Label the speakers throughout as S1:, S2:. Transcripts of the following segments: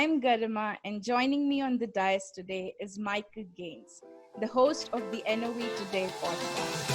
S1: I'm Garima, and joining me on the Dais today is Michael Gaines, the host of the NOV Today podcast.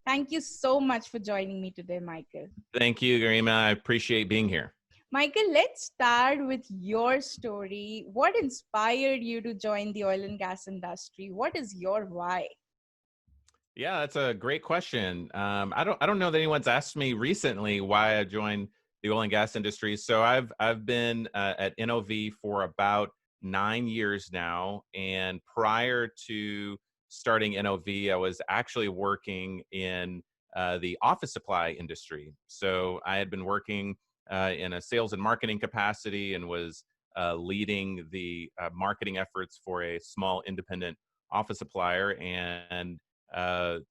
S1: Thank you so much for joining me today, Michael.
S2: Thank you, Garima. I appreciate being here.
S1: Michael, let's start with your story. What inspired you to join the oil and gas industry? What is your why?
S2: Yeah, that's a great question. I don't know that anyone's asked me recently why I joined the oil and gas industry. So I've been at NOV for about 9 years now, and prior to starting NOV, I was actually working in the office supply industry. So I had been working in a sales and marketing capacity and was leading the marketing efforts for a small independent office supplier. And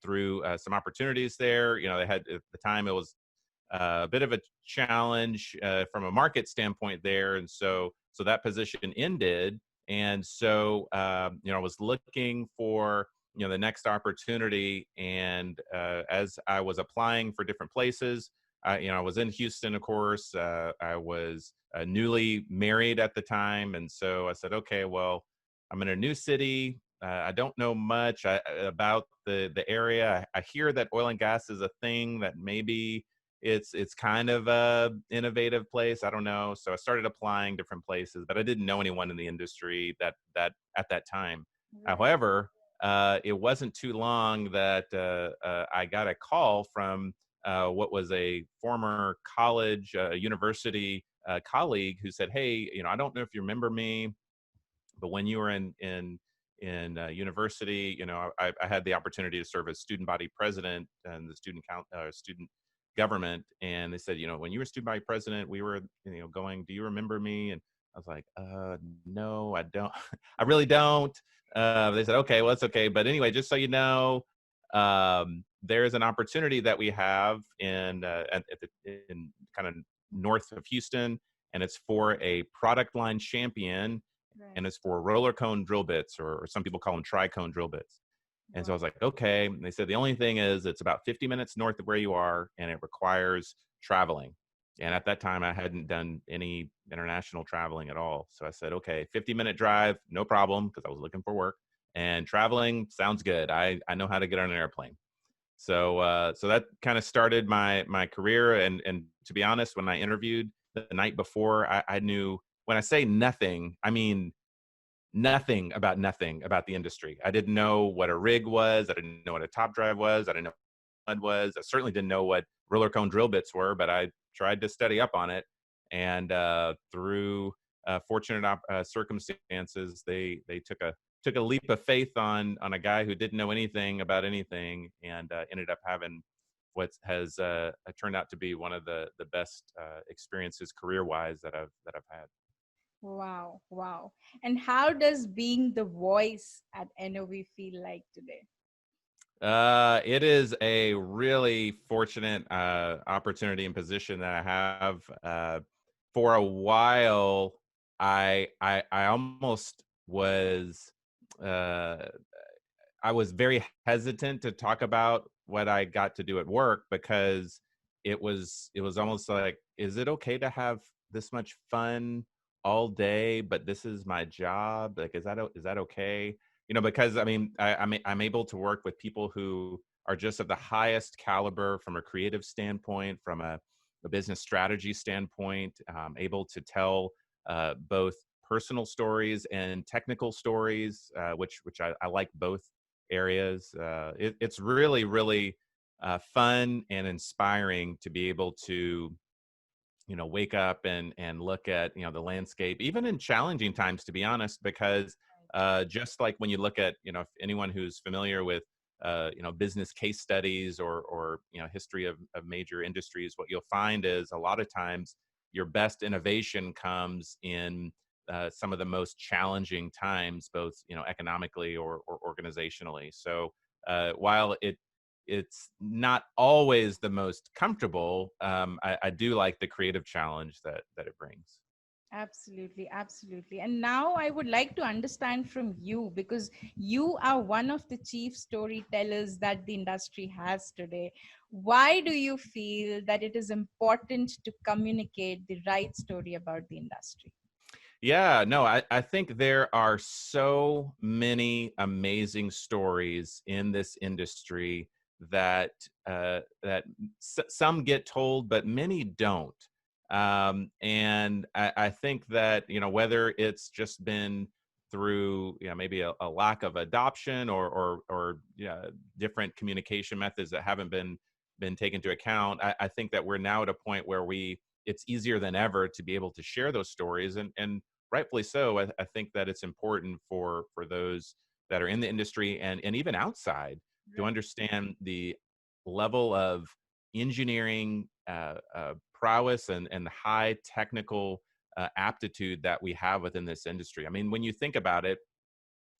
S2: through some opportunities there, they had at the time it was a bit of a challenge from a market standpoint there, and so that position ended, and so I was looking for the next opportunity, and as I was applying for different places, I was in Houston, of course. I was newly married at the time, and so I said, okay, well, I'm in a new city. I don't know much about the area. I hear that oil and gas is a thing, that maybe it's kind of a innovative place. I don't know. So I started applying different places, but I didn't know anyone in the industry that at that time.
S1: Right.
S2: However, it wasn't too long that I got a call from what was a former college, university colleague who said, "Hey, I don't know if you remember me, but when you were in university, I had the opportunity to serve as student body president and the student government." And they said, when you were student body president, we were, going, "Do you remember me?" And I was like, "No, I don't." I really don't. They said, "Okay, well, it's okay. But anyway, just so you know, there's an opportunity that we have in kind of north of Houston, and it's for a product line champion."
S1: Right.
S2: And it's for roller cone drill bits, or some people call them tri-cone drill bits. And so I was like, okay. And they said, the only thing is it's about 50 minutes north of where you are, and it requires traveling. And at that time, I hadn't done any international traveling at all. So I said, okay, 50-minute drive, no problem, because I was looking for work. And traveling sounds good. I know how to get on an airplane. So so that kind of started my career. And to be honest, when I interviewed the night before, I knew, when I say nothing, I mean nothing about the industry. I didn't know what a rig was. I didn't know what a top drive was. I didn't know what mud was. I certainly didn't know what roller cone drill bits were, but I tried to study up on it. And through fortunate circumstances, they took a leap of faith on a guy who didn't know anything about anything, and ended up having what has turned out to be one of the best experiences career-wise that I've had.
S1: Wow. And how does being the voice at NOV feel like today?
S2: It is a really fortunate opportunity and position that I have. For a while, I almost was uh, I was very hesitant to talk about what I got to do at work, because it was almost like, is it okay to have this much fun all day, but this is my job? Like, is that okay? Because I mean, I'm able to work with people who are just of the highest caliber from a creative standpoint, from a business strategy standpoint, able to tell both personal stories and technical stories, which I like both areas. It's really, really fun and inspiring to be able to wake up and look at the landscape, even in challenging times, to be honest, because just like when you look at if anyone who's familiar with business case studies, or history of major industries, what you'll find is a lot of times your best innovation comes in some of the most challenging times, both economically or organizationally. So while it's not always the most comfortable, I do like the creative challenge that it brings.
S1: Absolutely, absolutely. And now I would like to understand from you, because you are one of the chief storytellers that the industry has today. Why do you feel that it is important to communicate the right story about the industry?
S2: Yeah, no, I think there are so many amazing stories in this industry that some get told, but many don't. And I think that, whether it's just been through, maybe a lack of adoption, or different communication methods that haven't been taken into account. I think that we're now at a point where it's easier than ever to be able to share those stories, and rightfully so. I think that it's important for those that are in the industry, and even outside, to
S1: Right.
S2: understand the level of engineering prowess, and high technical aptitude that we have within this industry. I mean, when you think about it,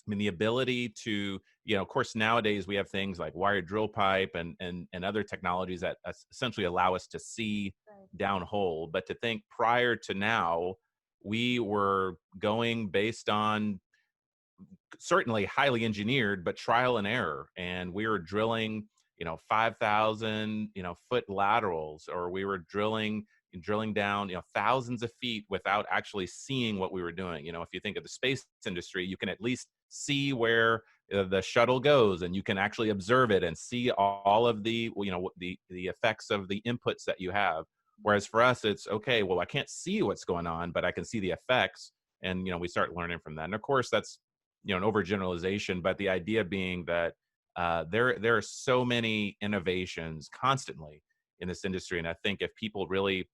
S2: I mean, the ability to, of course, nowadays we have things like wired drill pipe, and other technologies that essentially allow us to see
S1: Right.
S2: down hole. But to think prior to now, we were going based on certainly highly engineered, but trial and error. And we were drilling, 5,000, foot laterals, or we were drilling down, thousands of feet without actually seeing what we were doing. If you think of the space industry, you can at least see where the shuttle goes, and you can actually observe it and see all of the, the effects of the inputs that you have. Whereas for us, it's okay, well, I can't see what's going on, but I can see the effects. And we start learning from that. And of course, that's an overgeneralization, but the idea being that there are so many innovations constantly in this industry. And I think if people really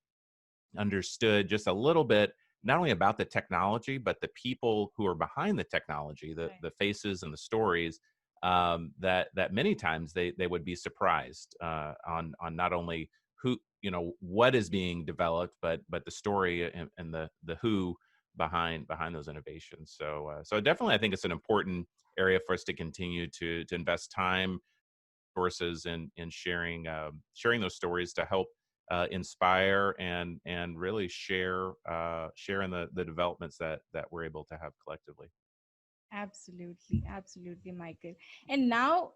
S2: understood just a little bit, not only about the technology, but the people who are behind the technology,
S1: Right.
S2: the faces and the stories, that many times they would be surprised on not only who, what is being developed, but the story, and the who behind those innovations. So definitely, I think it's an important area for us to continue to invest time, resources, in sharing those stories to help inspire, and really share in the developments that we're able to have collectively.
S1: Absolutely, absolutely, Michael. And now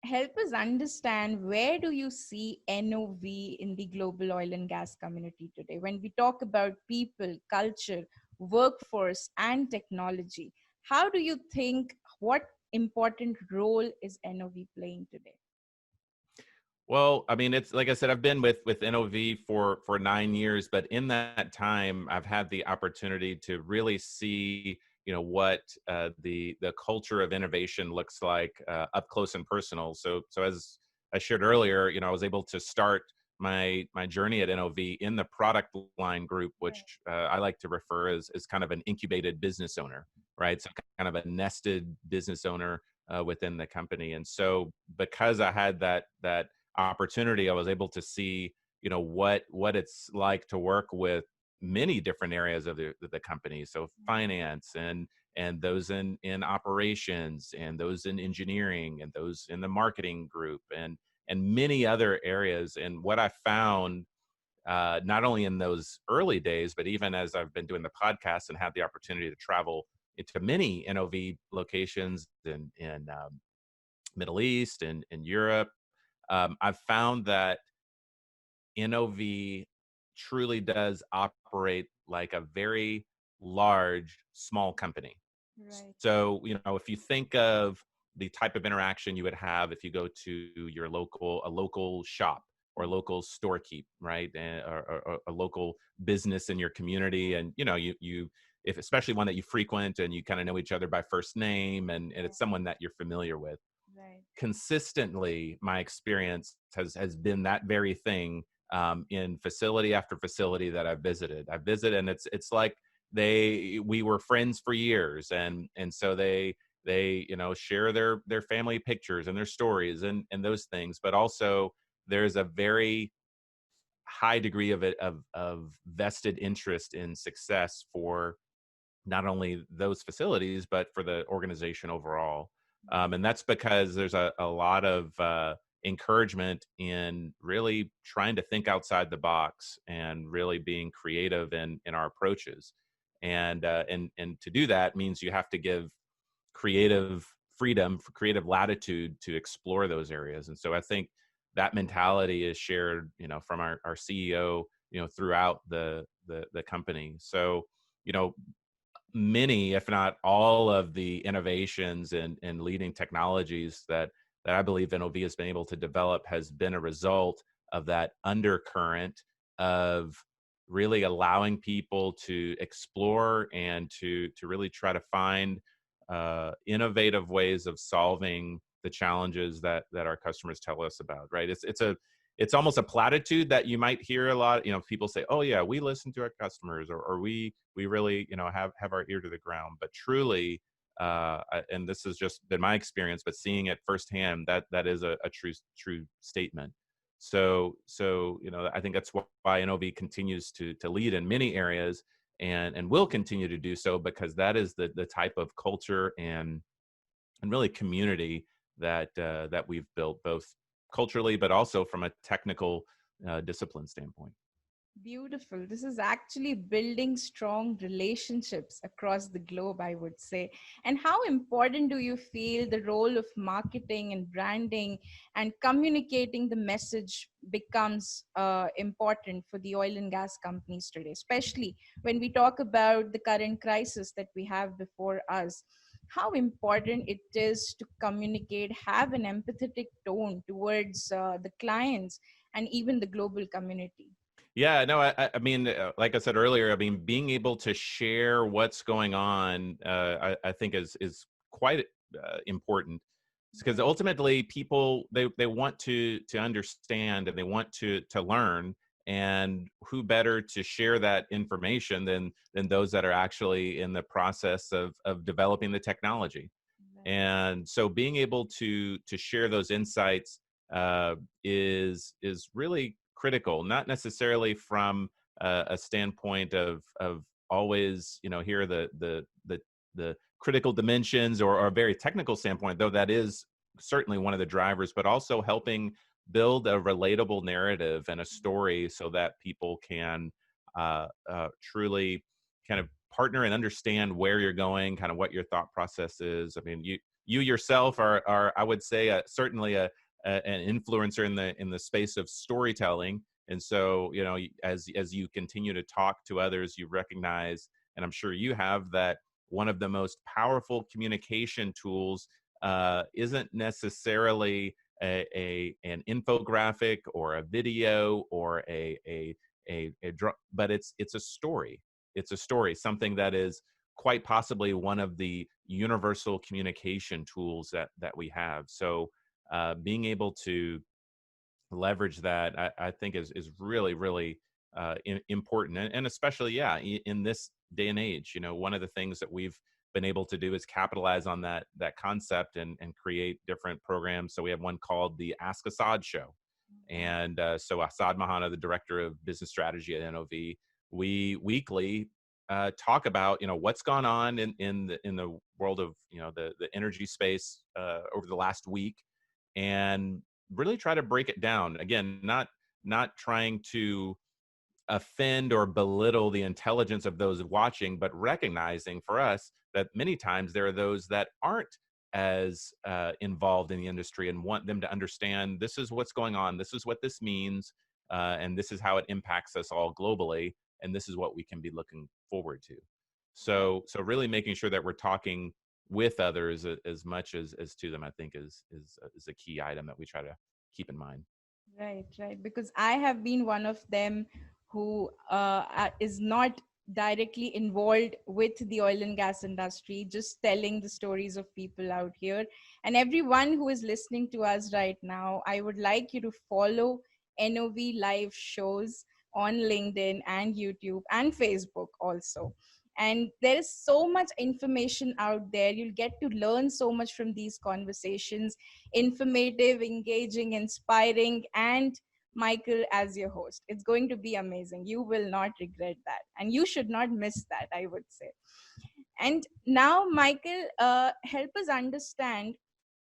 S1: help us understand, where do you see NOV in the global oil and gas community today? When we talk about people, culture, workforce, and technology, how do you think, what important role is NOV playing today?
S2: Well, I mean, it's like I said, I've been with NOV for 9 years, but in that time, I've had the opportunity to really see, what the culture of innovation looks like up close and personal. So as I shared earlier, I was able to start my journey at NOV in the product line group,
S1: Right.
S2: which I like to refer as kind of an incubated business owner, right? So kind of a nested business owner within the company. And so because I had that opportunity, I was able to see, what it's like to work with many different areas of the company. So finance, and those in operations, and those in engineering, and those in the marketing group, and many other areas. And what I found, not only in those early days, but even as I've been doing the podcast and had the opportunity to travel into many NOV locations in Middle East and in Europe, I've found that NOV truly does operate like a very large, small company.
S1: Right.
S2: So, if you think of the type of interaction you would have if you go to a local shop, or a local storekeep, right? Or a local business in your community. And, if especially one that you frequent, and you kind of know each other by first name, and
S1: Right.
S2: it's someone that you're familiar with.
S1: Right.
S2: Consistently, my experience has been that very thing, in facility after facility that I've visited, and it's like we were friends for years, and so they share their family pictures and their stories, and those things. But also, there's a very high degree of vested interest in success for not only those facilities, but for the organization overall. And that's because there's a lot of encouragement in really trying to think outside the box, and really being creative in our approaches. And to do that means you have to give creative freedom, for creative latitude to explore those areas. And so I think that mentality is shared, from our CEO, throughout the company. So, many, if not all, of the innovations and leading technologies that I believe NOV has been able to develop has been a result of that undercurrent of really allowing people to explore and to really try to find innovative ways of solving the challenges that our customers tell us about. Right? It's almost a platitude that you might hear a lot. People say, "Oh yeah, we listen to our customers," or we really have our ear to the ground. But truly, and this has just been my experience, but seeing it firsthand, that is a true statement. So I think that's why NOV continues to lead in many areas, and will continue to do so, because that is the type of culture and really community that we've built, both culturally but also from a technical discipline standpoint.
S1: Beautiful. This is actually building strong relationships across the globe, I would say. And how important do you feel the role of marketing and branding and communicating the message becomes important for the oil and gas companies today, especially when we talk about the current crisis that we have before us? How important it is to communicate, have an empathetic tone towards the clients and even the global community.
S2: Yeah, no, I mean, like I said earlier, I mean, being able to share what's going on, I think is quite important, because
S1: Right.
S2: ultimately people they want to understand, and they want to learn, and who better to share that information than those that are actually in the process of developing the technology.
S1: Right.
S2: And so being able to share those insights is really critical, not necessarily from a standpoint of always, here are the critical dimensions, or a very technical standpoint, though that is certainly one of the drivers, but also helping build a relatable narrative and a story so that people can truly kind of partner and understand where you're going, kind of what your thought process is. I mean, you yourself are I would say, certainly an influencer in the space of storytelling. And so, as you continue to talk to others, you recognize, and I'm sure you have, that one of the most powerful communication tools isn't necessarily an infographic or a video or but it's a story. It's a story, something that is quite possibly one of the universal communication tools that we have. So being able to leverage that, I think is really, really important. And especially, yeah, in this day and age, one of the things that we've been able to do is capitalize on that concept and create different programs. So we have one called the Ask Assad Show. And so Assad Mahana, the director of business strategy at NOV, we weekly talk about what's gone on in the world of the energy space over the last week, and really try to break it down. Again, not trying to offend or belittle the intelligence of those watching, but recognizing for us that many times there are those that aren't as involved in the industry, and want them to understand this is what's going on, this is what this means, and this is how it impacts us all globally, and this is what we can be looking forward to. So really making sure that we're talking with others as much as to them, I think is a key item that we try to keep in mind.
S1: Right, right. Because I have been one of them who is not directly involved with the oil and gas industry, just telling the stories of people out here. And everyone who is listening to us right now, I would like you to follow NOV live shows on LinkedIn and YouTube and Facebook also. And there is so much information out there. You'll get to learn so much from these conversations, informative, engaging, inspiring, and Michael as your host. It's going to be amazing. You will not regret that. And you should not miss that, I would say. And now, Michael, help us understand.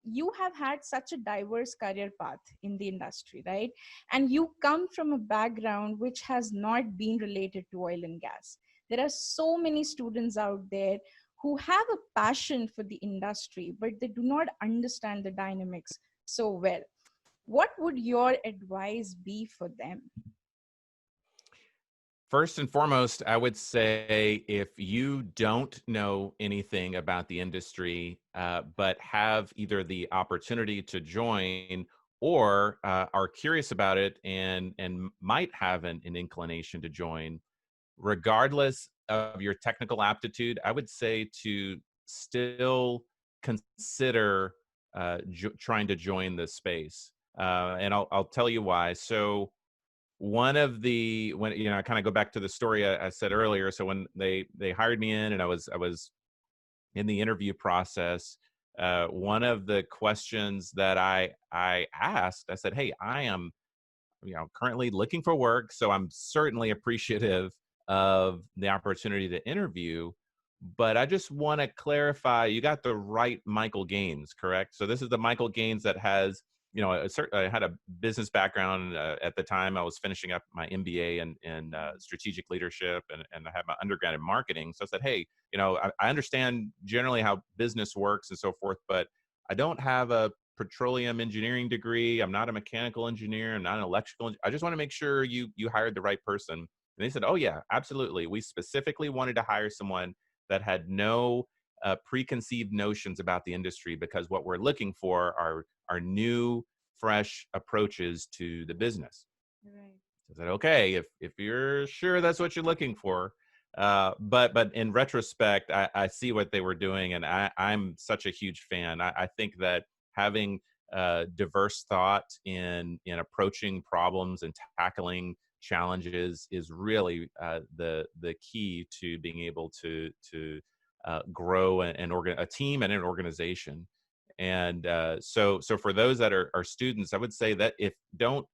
S1: You have had such a diverse career path in the industry, right? And you come from a background which has not been related to oil and gas. There are so many students out there who have a passion for the industry, but they do not understand the dynamics so well. What would your advice be for them?
S2: First and foremost, I would say if you don't know anything about the industry, but have either the opportunity to join or are curious about it and might have an inclination to join, regardless of your technical aptitude, I would say to still consider trying to join the space. And I'll tell you why. So one of the when I kind of go back to the story I said earlier. So when they hired me in and I was in the interview process, one of the questions that I asked, I said, "Hey, I am currently looking for work, so I'm certainly appreciative of the opportunity to interview, but I just want to clarify, you got the right Michael Gaines, correct? So this is the Michael Gaines that has, I had a business background at the time. I was finishing up my MBA in strategic leadership, and I had my undergrad in marketing. So I said, hey, I understand generally how business works and so forth, but I don't have a petroleum engineering degree. I'm not a mechanical engineer. I'm not an electrical engineer. I just want to make sure you hired the right person." And they said, "Oh yeah, absolutely. We specifically wanted to hire someone that had no preconceived notions about the industry, because what we're looking for are new, fresh approaches to the business."
S1: Right.
S2: So I said, "Okay, if you're sure that's what you're looking for." But in retrospect, I see what they were doing, and I'm such a huge fan. I think that having diverse thought in approaching problems and tackling challenges is really the key to being able to grow a team and an organization. And so for those that are students, I would say that if don't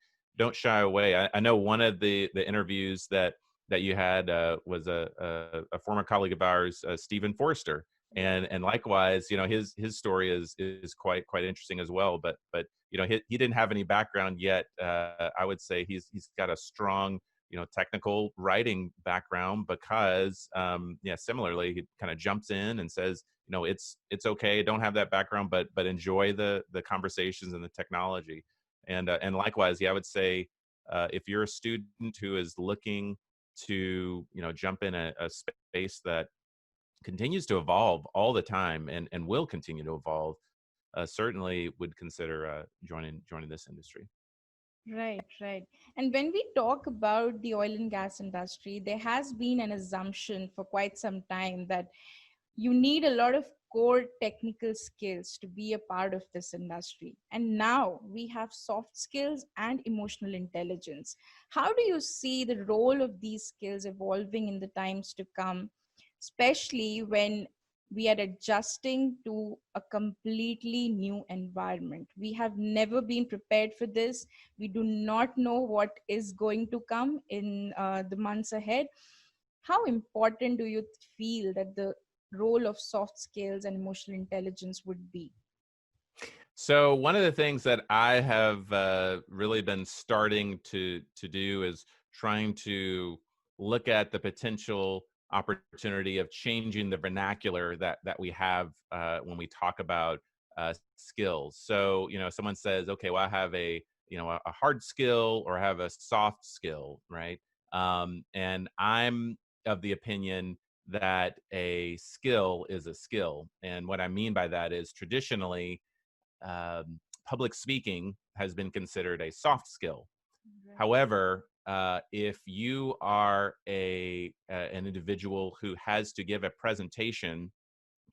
S2: shy away. I know one of the interviews that you had was a former colleague of ours, Stephen Forrester, and likewise, his story is quite interesting as well. But he didn't have any background yet. I would say he's got a strong technical writing background, because yeah, similarly, he kind of jumps in and says, it's okay, don't have that background, but enjoy the conversations and the technology. And likewise, yeah, I would say if you're a student who is looking to jump in a space that continues to evolve all the time and will continue to evolve, certainly would consider joining this industry.
S1: Right, right. And when we talk about the oil and gas industry, there has been an assumption for quite some time that you need a lot of core technical skills to be a part of this industry. And now we have soft skills and emotional intelligence. How do you see the role of these skills evolving in the times to come, especially when we are adjusting to a completely new environment? We have never been prepared for this. We do not know what is going to come in the months ahead. How important do you feel that the role of soft skills and emotional intelligence would be?
S2: So one of the things that I have really been starting to do is trying to look at the potential opportunity of changing the vernacular that we have when we talk about skills. So someone says, "Okay, well, I have a hard skill, or I have a soft skill," right? And I'm of the opinion that a skill is a skill, and what I mean by that is traditionally, public speaking has been considered a soft skill.
S1: Right.
S2: However, if you are an individual who has to give a presentation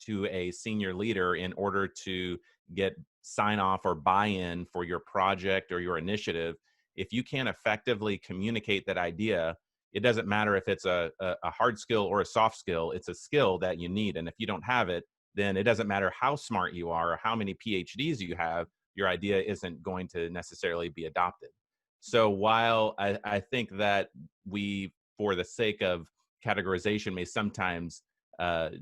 S2: to a senior leader in order to get sign off or buy-in for your project or your initiative, if you can't effectively communicate that idea, it doesn't matter if it's a hard skill or a soft skill, it's a skill that you need. And if you don't have it, then it doesn't matter how smart you are or how many PhDs you have, your idea isn't going to necessarily be adopted. So while I think that we, for the sake of categorization, may sometimes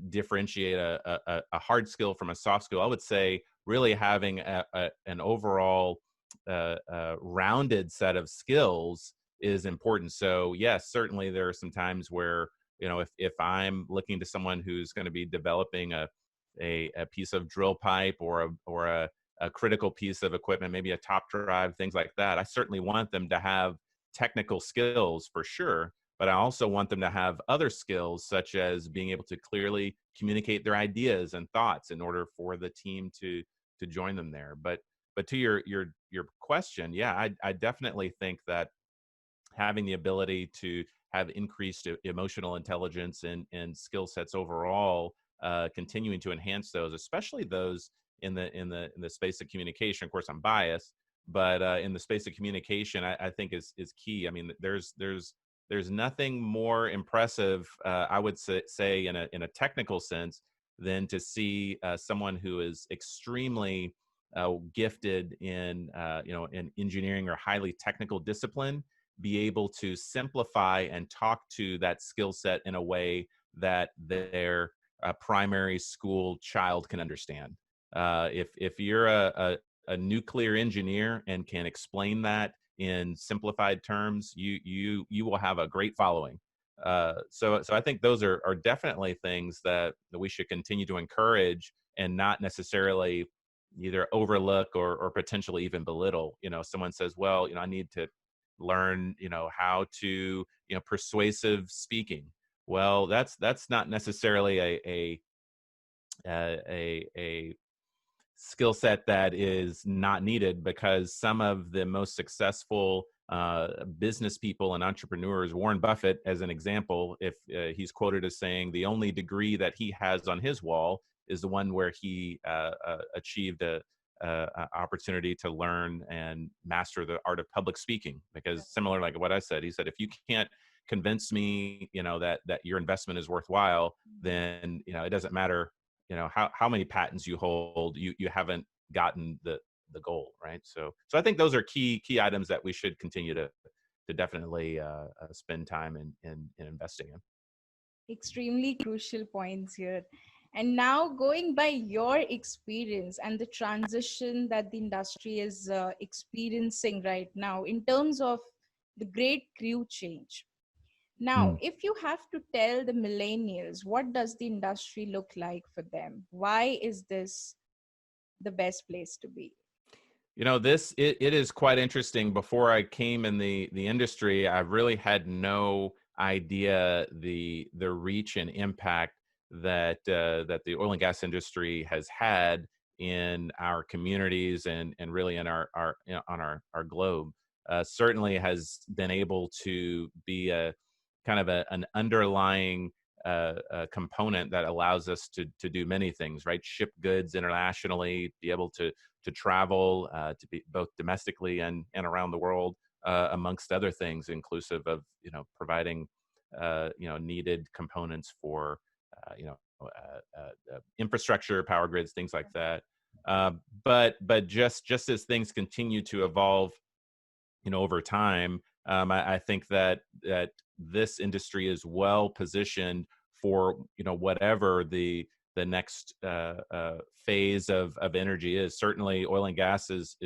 S2: differentiate a hard skill from a soft skill, I would say really having an overall rounded set of skills is important. So yes, certainly there are some times where if I'm looking to someone who's going to be developing a piece of drill pipe or a critical piece of equipment, maybe a top drive, things like that, I certainly want them to have technical skills for sure, but I also want them to have other skills such as being able to clearly communicate their ideas and thoughts in order for the team to join them there. But to your question, yeah, I definitely think that having the ability to have increased emotional intelligence and skill sets overall, continuing to enhance those, especially those in the space of communication. Of course, I'm biased, but in the space of communication, I think is key. I mean, there's nothing more impressive, I would say in a technical sense, than to see someone who is extremely gifted in engineering or highly technical discipline be able to simplify and talk to that skill set in a way that their primary school child can understand. If you're a nuclear engineer and can explain that in simplified terms, you will have a great following. So I think those are definitely things that we should continue to encourage and not necessarily either overlook or potentially even belittle. Someone says, well, I need to learn how to persuasive speaking. Well, that's not necessarily a skill set that is not needed, because some of the most successful business people and entrepreneurs, Warren Buffett as an example, if he's quoted as saying the only degree that he has on his wall is the one where he achieved a opportunity to learn and master the art of public speaking. Because similar, like what I said, he said, if you can't convince me, that your investment is worthwhile, then it doesn't matter, how many patents you hold, you haven't gotten the goal, right? So I think those are key items that we should continue to definitely spend time in investing in.
S1: Extremely crucial points here. And now, going by your experience and the transition that the industry is experiencing right now in terms of the great crew change. Now,
S2: Mm.
S1: if you have to tell the millennials, what does the industry look like for them? Why is this the best place to be?
S2: It is quite interesting. Before I came in the industry, I really had no idea the reach and impact that the oil and gas industry has had in our communities and really in our on our globe. Certainly has been able to be a kind of an underlying component that allows us to do many things, right? Ship goods internationally, be able to travel, to be both domestically and around the world, amongst other things, inclusive of providing needed components for infrastructure, power grids, things like that. But just as things continue to evolve, over time, I think that this industry is well positioned for whatever the next phase of energy is. Certainly, oil and gas is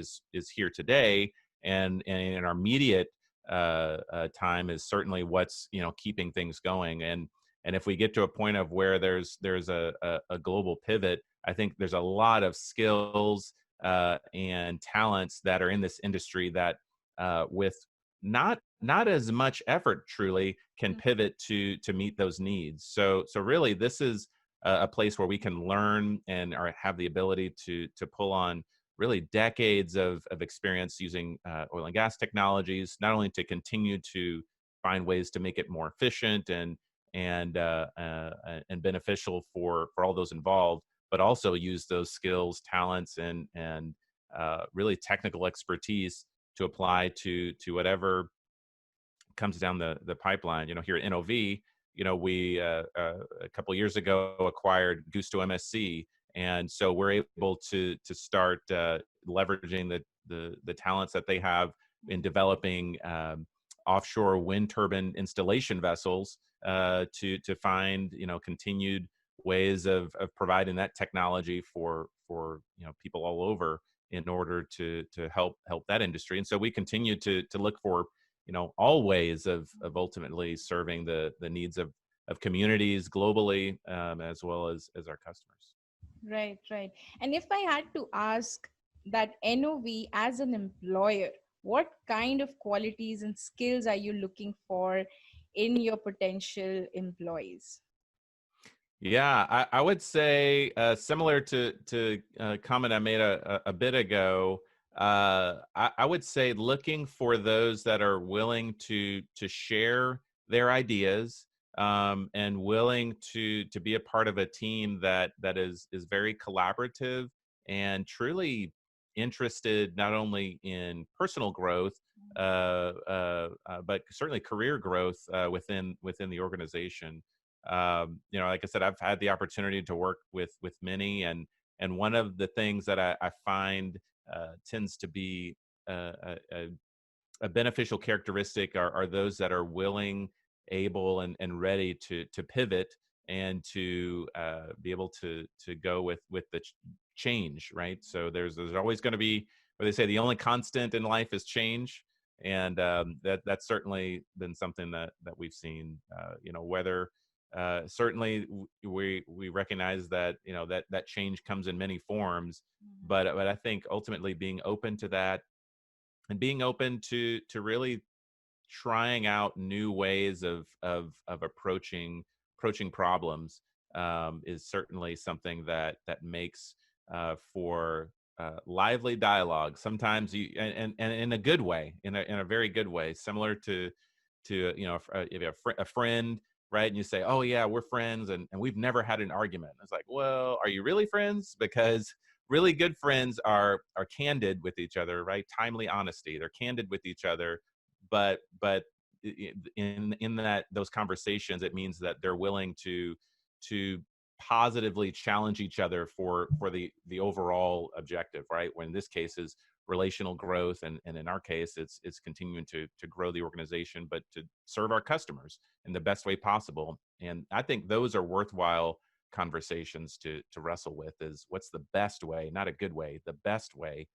S2: here today, and in our immediate time is certainly what's keeping things going. And if we get to a point of where there's a global pivot, I think there's a lot of skills and talents that are in this industry that with not as much effort truly can pivot to meet those needs. So really this is a place where we can learn and have the ability to pull on really decades of experience using oil and gas technologies, not only to continue to find ways to make it more efficient and beneficial for all those involved, but also use those skills, talents, and really technical expertise to apply to whatever comes down the pipeline. Here at NOV, we a couple of years ago acquired Gusto MSC, and so we're able to start leveraging the talents that they have in developing offshore wind turbine installation vessels to find continued ways of providing that technology for people all over in order to help that industry. And so we continue to look for all ways of ultimately serving the needs of communities globally, as well as our customers.
S1: Right, right. And if I had to ask that NOV as an employer, what kind of qualities and skills are you looking for in your potential employees?
S2: Yeah, I would say similar to comment I made a bit ago. I would say looking for those that are willing to share their ideas, and willing to be a part of a team that is very collaborative and truly interested not only in personal growth, but certainly career growth within the organization. Like I said, I've had the opportunity to work with many, and one of the things that I find tends to be a beneficial characteristic are those that are willing, able, and ready to pivot and to be able to go with the change, right? So there's always going to be, what they say, the only constant in life is change, and that's certainly been something that we've seen. Whether certainly we recognize that that change comes in many forms, but I think ultimately being open to that, and being open to really trying out new ways of approaching problems, is certainly something that makes for lively dialogue. Sometimes you, and in a good way, in a very good way, similar to if you have a friend, right, and you say, oh yeah, we're friends, and we've never had an argument. It's like, well, are you really friends? Because really good friends are candid with each other, right? Timely honesty. They're candid with each other, but in that those conversations, it means that they're willing to positively challenge each other for the overall objective, right? When in this case is relational growth, and in our case it's continuing to grow the organization, but to serve our customers in the best way possible. And I think those are worthwhile conversations to wrestle with, is what's the best way, not a good way, the best way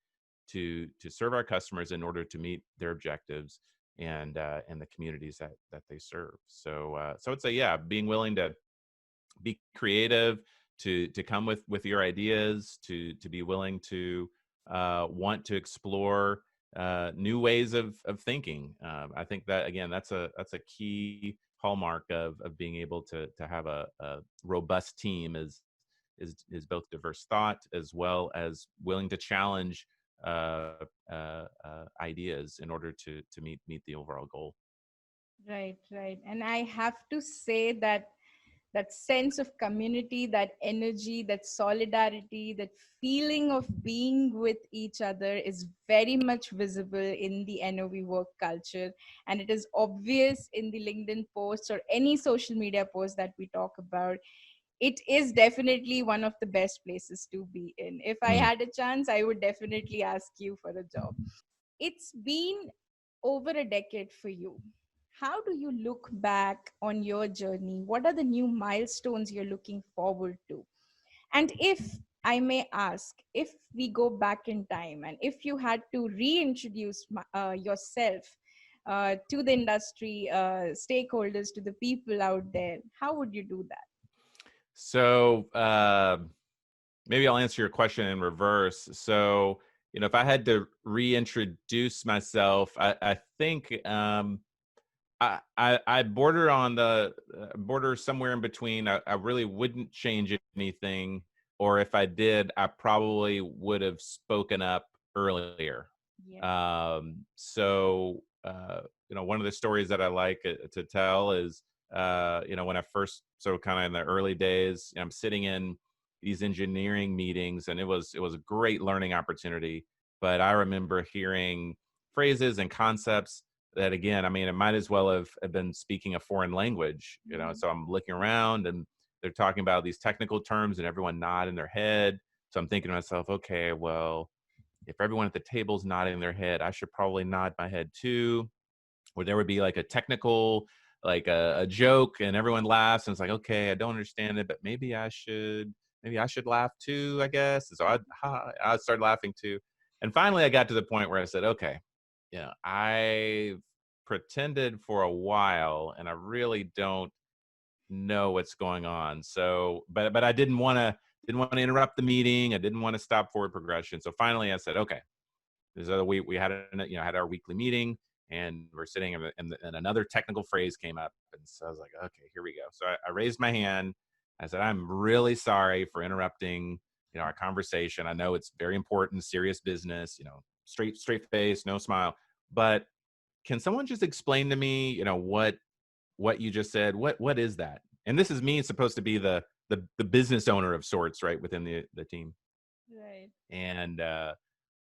S2: to serve our customers in order to meet their objectives, and the communities that they serve. So it's a, yeah, being willing to be creative, to come with your ideas, to be willing to want to explore new ways of thinking. I think that, again, that's a key hallmark of being able to have a robust team, is both diverse thought as well as willing to challenge uh, ideas in order to meet the overall goal.
S1: Right, right. And I have to say that that sense of community, that energy, that solidarity, that feeling of being with each other is very much visible in the NOV work culture. And it is obvious in the LinkedIn posts or any social media post that we talk about. It is definitely one of the best places to be in. If I
S2: Mm.
S1: had a chance, I would definitely ask you for a job. It's been over a decade for you. How do you look back on your journey? What are the new milestones you're looking forward to? And if I may ask, if we go back in time and if you had to reintroduce yourself to the industry, stakeholders, to the people out there, how would you do that?
S2: So maybe I'll answer your question in reverse. So, if I had to reintroduce myself, I think I border on the border somewhere in between. I really wouldn't change anything, or if I did, I probably would have spoken up earlier.
S1: Yeah.
S2: One of the stories that I like to tell is, when I first, so kind of in the early days, I'm sitting in these engineering meetings, and it was a great learning opportunity. But I remember hearing phrases and concepts that, again, I mean, it might as well have been speaking a foreign language.
S1: Mhm.
S2: So I'm looking around, and they're talking about these technical terms, and everyone nodding their head. So I'm thinking to myself, okay, well, if everyone at the table's nodding their head, I should probably nod my head too. Or there would be like a technical, like a joke, and everyone laughs, and it's like, okay, I don't understand it, but maybe I should laugh too, I guess. And so I started laughing too. And finally I got to the point where I said, okay, I pretended for a while, and I really don't know what's going on. So, but I didn't want to interrupt the meeting. I didn't want to stop forward progression. So finally, I said, okay. This other week we had our weekly meeting, and we're sitting, and another technical phrase came up, and so I was like, okay, here we go. So I raised my hand. I said, I'm really sorry for interrupting, our conversation. I know it's very important, serious business, straight face, no smile, but can someone just explain to me, what you just said? What is that? And this is me supposed to be the business owner of sorts, right, within the team.
S1: Right.
S2: And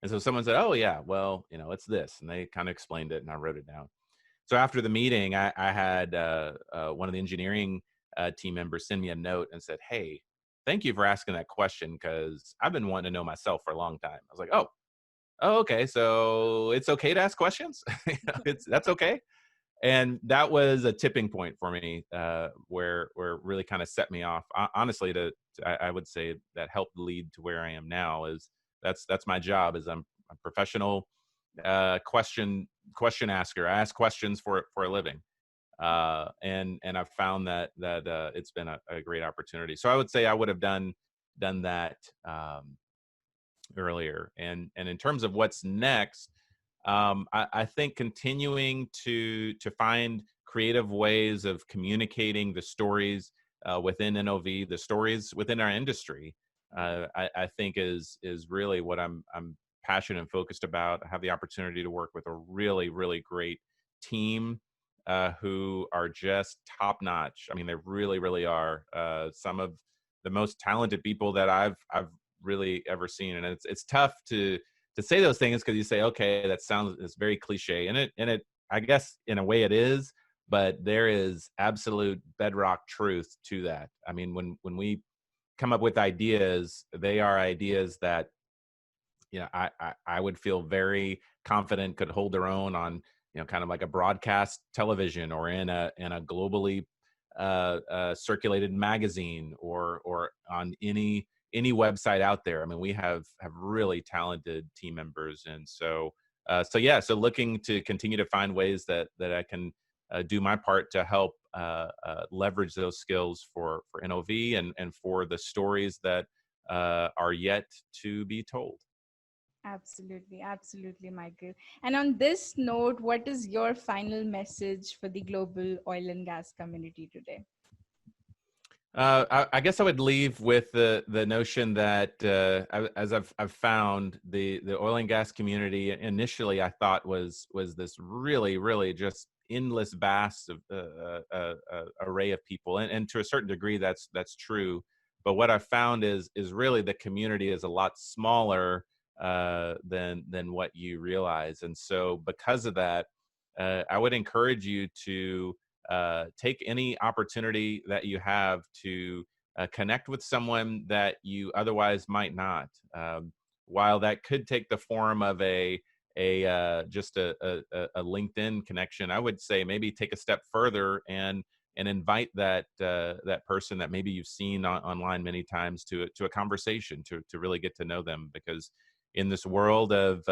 S2: so someone said, "Oh yeah, well, it's this," and they kind of explained it, and I wrote it down. So after the meeting, I had one of the engineering team members send me a note and said, "Hey, thank you for asking that question because I've been wanting to know myself for a long time." I was like, "Oh, okay. So it's okay to ask questions. That's okay." And that was a tipping point for me, where it really kind of set me off. Honestly, I would say that helped lead to where I am now. Is that's my job. Is I'm a professional question asker. I ask questions for a living, and I've found that it's been a great opportunity. So I would say I would have done that earlier. And in terms of what's next, I think continuing to find creative ways of communicating the stories within NOV, the stories within our industry, I think is really what I'm passionate and focused about. I have the opportunity to work with a really, really great team who are just top notch. I mean, they really, really are some of the most talented people that I've really ever seen. And it's tough to say those things because you say, okay, it's very cliche, and it I guess in a way it is, but there is absolute bedrock truth to that. I mean, when we come up with ideas, they are ideas that I would feel very confident could hold their own on kind of like a broadcast television or in a globally circulated magazine or on any website out there. I mean, we have really talented team members, and so looking to continue to find ways that I can do my part to help leverage those skills for NOV and for the stories that are yet to be told.
S1: Absolutely, absolutely, Michael. And on this note, what is your final message for the global oil and gas community today?
S2: I guess I would leave with the notion that as I've found the oil and gas community initially I thought was this really, really just endless vast of array of people, and to a certain degree that's true. But what I've found is really the community is a lot smaller than what you realize, and so because of that, I would encourage you to take any opportunity that you have to connect with someone that you otherwise might not. While that could take the form of just a LinkedIn connection, I would say maybe take a step further and invite that person that maybe you've seen online many times to a conversation to really get to know them, because in this world of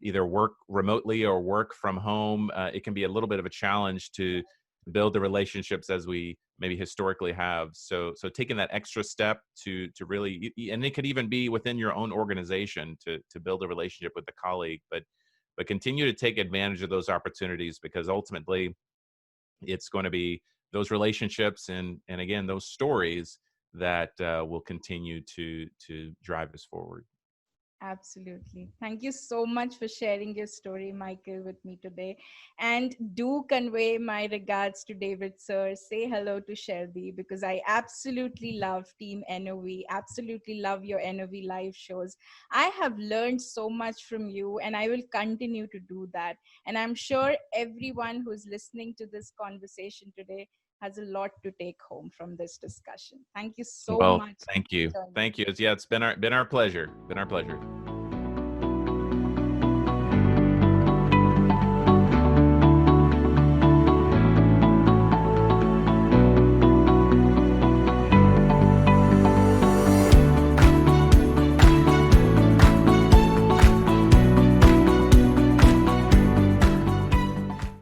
S2: either work remotely or work from home, it can be a little bit of a challenge to build the relationships as we maybe historically have. So taking that extra step to really, and it could even be within your own organization to build a relationship with a colleague, but continue to take advantage of those opportunities, because ultimately it's going to be those relationships and again those stories that will continue to drive us forward.
S1: Absolutely. Thank you so much for sharing your story, Michael, with me today. And do convey my regards to David, sir. Say hello to Shelby, because I absolutely love Team NOV, absolutely love your NOV live shows. I have learned so much from you, and I will continue to do that. And I'm sure everyone who's listening to this conversation today has a lot to take home from this discussion. Thank you so
S2: Well,
S1: much
S2: thank
S1: for
S2: you.
S1: joining.
S2: Thank you. Yeah, it's been our pleasure. Been our pleasure.